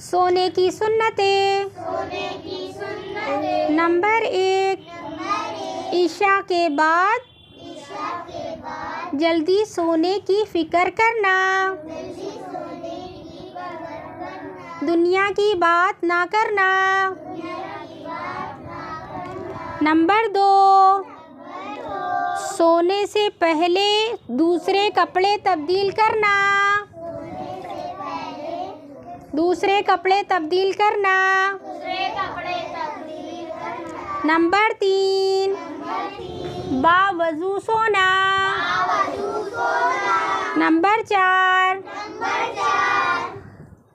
सोने की सुन्नतें। नंबर 1, ईशा के बाद जल्दी सोने की फिक्र करना, दुनिया की बात ना करना। नंबर 2, सोने से पहले दूसरे कपड़े तब्दील करना, दूसरे कपड़े तब्दील करना। नंबर 3, बावजू सोना। नंबर 4,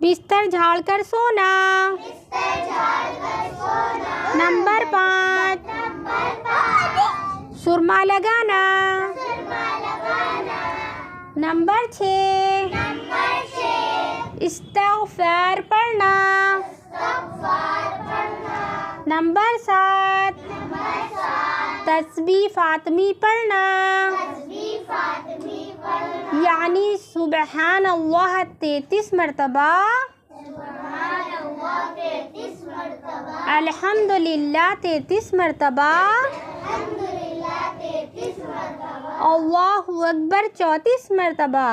बिस्तर झाड़कर सोना। नंबर 5, सुरमा लगाना। नंबर 6, इस्तिग़फ़ार पढ़ना। नंबर 7, तस्बीह फातिमी पढ़ना, यानी सुबहान अल्लाह 33 मरतबा, अल्हम्दुलिल्लाह 33 मरतबा, अल्लाहु अकबर 34 मरतबा।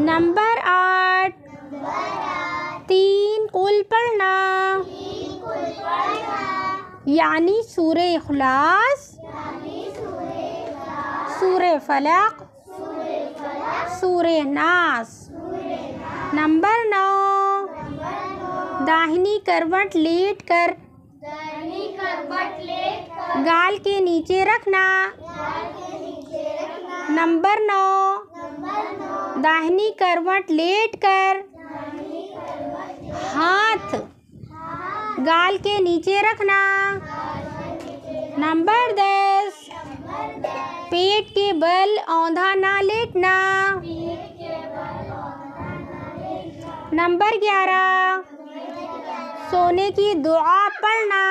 नंबर 8, 3 कुल पढ़ना, यानी सूरे इखलास, सूरे फलक, सूरे नास। नंबर 9, दाहिनी करवट लेट कर गाल के नीचे रखना। नंबर 9, दाहिनी करवट लेट कर हाथ गाल के नीचे रखना। नंबर 10, पेट के बल औंधा ना लेटना। नंबर 11, सोने की दुआ पढ़ना।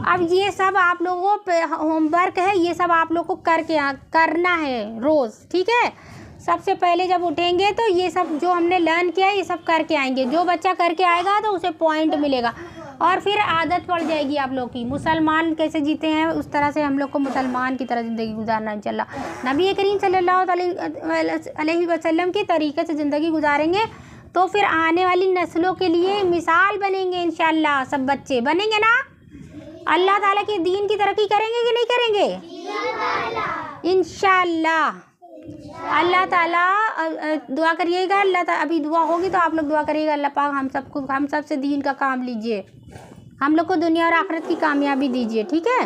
अब ये सब आप लोगों पे होमवर्क है, ये सब आप लोग को करना है रोज़, ठीक है। सबसे पहले जब उठेंगे तो ये सब जो हमने लर्न किया है ये सब करके आएंगे। जो बच्चा करके आएगा तो उसे पॉइंट मिलेगा और फिर आदत पड़ जाएगी आप लोग की। मुसलमान कैसे जीते हैं उस तरह से हम लोग को मुसलमान की तरह ज़िंदगी गुजारना है इंशाल्लाह। नबी करीम सल्लल्लाहु अलैहि वसल्लम के तरीक़े से ज़िंदगी गुजारेंगे तो फिर आने वाली नस्लों के लिए मिसाल बनेंगे इंशाल्लाह। सब बच्चे बनेंगे ना, अल्लाह ताला के दीन की तरक्की करेंगे कि नहीं करेंगे इंशाल्लाह। अल्लाह ताला दुआ करिएगा, अल्लाह ताला अभी दुआ होगी तो आप लोग दुआ करिएगा, अल्लाह पाक हम सब से दीन का काम लीजिए, हम लोग को दुनिया और आखिरत की कामयाबी दीजिए, ठीक है।